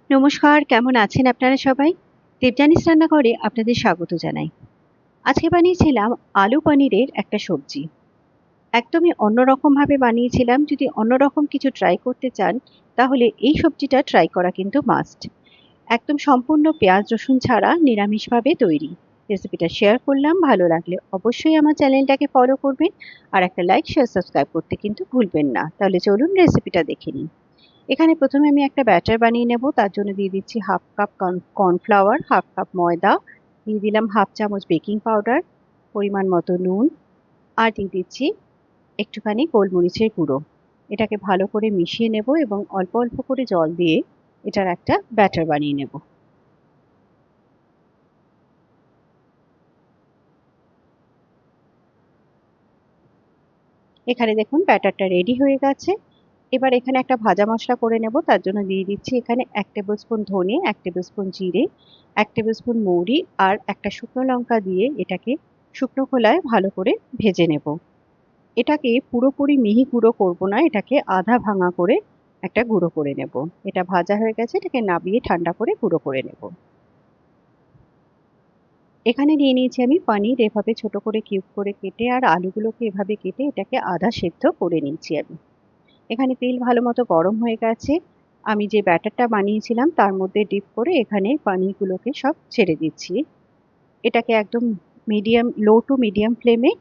নমস্কার, কেমন আছেন আপনারা সবাই? দেবযানীস রান্নাঘরে আপনাদের স্বাগত জানাই। আজকে বানিয়েছিলাম আলু পনিরের একটা সবজি। একদমই অন্যরকমভাবে বানিয়েছিলাম। যদি অন্যরকম কিছু ট্রাই করতে চান, তাহলে এই সবজিটা ট্রাই করা কিন্তু মাস্ট। একদম সম্পূর্ণ পেঁয়াজ রসুন ছাড়া নিরামিষভাবে তৈরি। রেসিপিটা শেয়ার করলাম, ভালো লাগলে অবশ্যই আমার চ্যানেলটাকে ফলো করবেন আর একটা লাইক, শেয়ার, সাবস্ক্রাইব করতে কিন্তু ভুলবেন না। তাহলে চলুন রেসিপিটা দেখে নিই। এখানে প্রথমে আমি একটা ব্যাটার বানিয়ে নেব। তার জন্য দিয়ে দিচ্ছি half cup cornflour, half cup ময়দা, দিয়ে দিলাম হাফ চামচ বেকিং পাউডার, পরিমাণ মতো নুন, আর দিয়ে দিচ্ছি একটুখানি গোলমরিচের গুঁড়ো। এটাকে ভালো করে মিশিয়ে নেব এবং অল্প অল্প করে জল দিয়ে এটার একটা ব্যাটার বানিয়ে নেব। এখানে দেখুন ব্যাটারটা রেডি হয়ে গেছে। এবার এখানে একটা ভাজা মশলা করে নেব। তার জন্য দিয়ে দিচ্ছি এখানে 1 টেবিল স্পুন ধনে, 1 টেবিল স্পুন জিরে, 1 টেবিল স্পুন মৌরি আর একটা শুকনো লঙ্কা দিয়ে এটাকে শুকনো খোলায় ভালো করে ভেজে নেব। এটাকে পুরোপুরি মিহি গুঁড়ো করব না, এটাকে আধা ভাঙা করে একটা গুঁড়ো করে নেব। এটা ভাজা হয়ে গেছে, এটাকে নামিয়ে ঠান্ডা করে গুঁড়ো করে নেব। এখানে নিয়ে নিয়েছি আমি পনির, এভাবে ছোট করে কিউব করে কেটে আর আলুগুলোকে এভাবে কেটে এটাকে আধা সেদ্ধ করে নিয়েছি আমি। এখানে তেল ভালো মতো গরম হয়ে গেছে। আমি যে ব্যাটারটা বানিয়েছিলাম তার মধ্যে ডিপ করে এখানে পনিরগুলোকে সব ছেড়ে দিচ্ছি। এটাকে একদম লো টু মিডিয়াম ফ্লেমে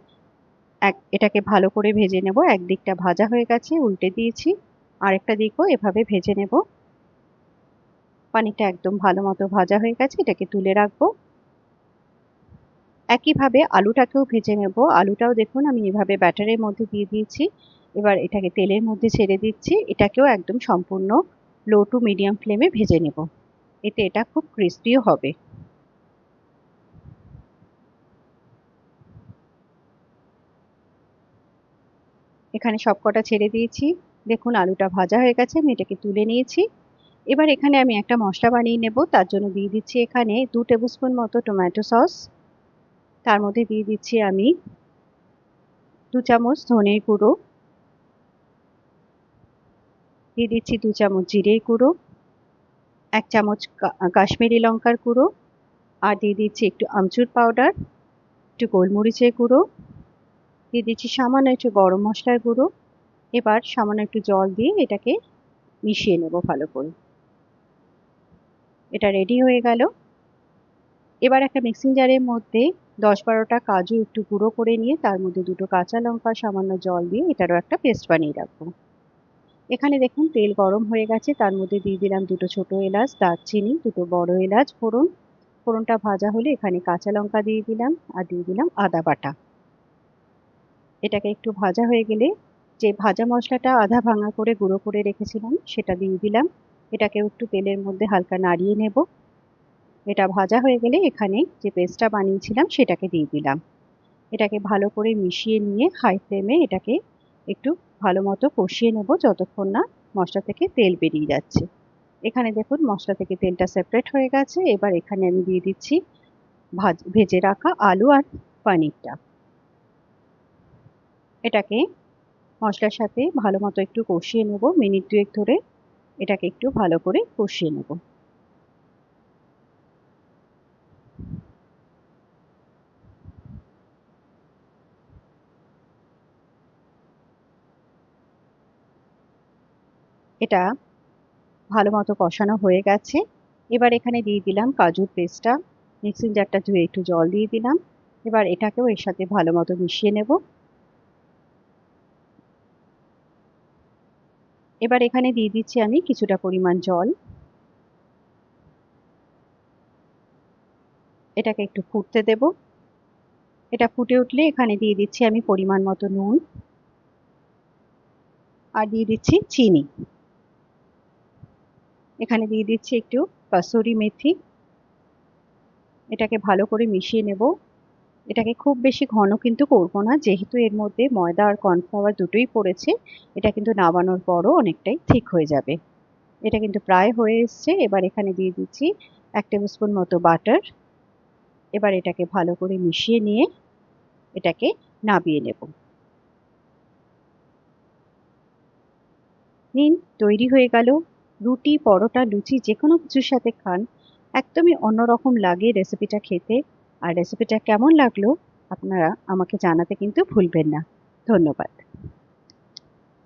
এটাকে ভালো করে ভেজে নেব। একদিকটা ভাজা হয়ে গেছে, উল্টে দিয়েছি। আরেকটা দিকও এভাবে ভেজে নেব। পনিরটা একদম ভালো মতো ভাজা হয়ে গেছে, এটাকে তুলে রাখবো। একইভাবে আলুটাকেও ভেজে নেব। আলুটাও দেখুন আমি এভাবে ব্যাটারের মধ্যে দিয়ে দিয়েছি। এবার এটাকে তেলের মধ্যে ছেড়ে দিচ্ছি। এটাকেও একদম সম্পূর্ণ লো টু মিডিয়াম ফ্লেমে ভেজে নেব। এতে এটা খুব ক্রিস্পিও হবে। এখানে সবকটা ছেড়ে দিয়েছি। দেখুন আলুটা ভাজা হয়ে গেছে, আমি এটাকে তুলে নিয়েছি। এবার এখানে আমি একটা মশলা বানিয়ে নেব। তার জন্য দিয়ে দিচ্ছি এখানে 2 টেবিল স্পুন মতো টমেটো সস। তার মধ্যে দিয়ে দিচ্ছি আমি 2 চামচ ধনের গুঁড়ো, দিয়ে দিচ্ছি 2 চামচ জিরের গুঁড়ো, 1 চামচ কাশ্মীরি লঙ্কার গুঁড়ো, আর দিয়ে দিচ্ছি একটু আমচুর পাউডার, একটু গোলমরিচের গুঁড়ো, দিয়ে দিচ্ছি সামান্য একটু গরম মশলার গুঁড়ো। এবার সামান্য একটু জল দিয়ে এটাকে মিশিয়ে নেব ভালো করে। এটা রেডি হয়ে গেল। এবার একটা মিক্সিং জারের মধ্যে 10-12টা কাজু একটু গুঁড়ো করে নিয়ে তার মধ্যে 2টো কাঁচা লঙ্কা সামান্য জল দিয়ে এটারও একটা পেস্ট বানিয়ে রাখবো। এখানে দেখুন তেল গরম হয়ে গেছে, তার মধ্যে দিয়ে দিলাম 2টো ছোট এলাচ, দারচিনি, 2টো বড় এলাচ ফোড়ন। ফোড়নটা ভাজা হলে এখানে কাঁচা লঙ্কা দিয়ে দিলাম আর দিয়ে দিলাম আদা বাটা। এটাকে একটু ভাজা হয়ে গেলে যে ভাজা মশলাটা আধা ভাঙা করে গুঁড়ো করে রেখেছিলাম সেটা দিয়ে দিলাম। এটাকেও একটু তেলের মধ্যে হালকা নাড়িয়ে নেব। এটা ভাজা হয়ে গেলে এখানে যে পেস্টটা বানিয়েছিলাম সেটাকে দিয়ে দিলাম। এটাকে ভালো করে মিশিয়ে নিয়ে হাই ফ্লেমে এটাকে একটু ভালো মতো কষিয়ে নেব যতক্ষণ না মশলা থেকে তেল বেরিয়ে যাচ্ছে। এখানে দেখুন মশলা থেকে তেলটা সেপারেট হয়ে গেছে। এবার এখানে আমি দিয়ে দিচ্ছি ভেজে রাখা আলু আর পনিরটা। এটাকে মশলার সাথে ভালো মতো একটু কষিয়ে নেব মিনিট 2 ধরে। এটাকে একটু ভালো করে কষিয়ে নেব। এটা ভালো মতো কষানো হয়ে গেছে। এবার এখানে দিয়ে দিলাম কাজুর পেস্টটা। মিক্সিং জারটা ধুয়ে একটু জল দিয়ে দিলাম। এবার এটাকেও এর সাথে ভালো মতো মিশিয়ে নেব। এবার এখানে দিয়ে দিচ্ছি আমি কিছুটা পরিমাণ জল। এটাকে একটু ফুটতে দেব। এটা ফুটে উঠলে এখানে দিয়ে দিচ্ছি আমি পরিমাণ মতো নুন আর দিয়ে দিচ্ছি চিনি। এখানে দিয়ে দিচ্ছি একটু কসুরি মেথি। এটাকে ভালো করে মিশিয়ে নেব। এটাকে খুব বেশি ঘন কিন্তু করব না, যেহেতু এর মধ্যে ময়দা আর কর্নফ্লাওয়ার দুটোই পড়েছে। এটা কিন্তু নামানোর পরও অনেকটাই ঠিক হয়ে যাবে। এটা কিন্তু প্রায় হয়ে এসছে। এবার এখানে দিয়ে দিচ্ছি 1 টেবিল স্পুন মতো বাটার। এবার এটাকে ভালো করে মিশিয়ে নিয়ে এটাকে নামিয়ে নেব। নিন, তৈরি হয়ে গেল রুটি, পরোটা, লুচি যে কোনো কিছুর সাথে খান, একদমই অন্যরকম লাগে রেসিপিটা খেতে। আর রেসিপিটা কেমন লাগলো আপনারা আমাকে জানাতে কিন্তু ভুলবেন না। ধন্যবাদ।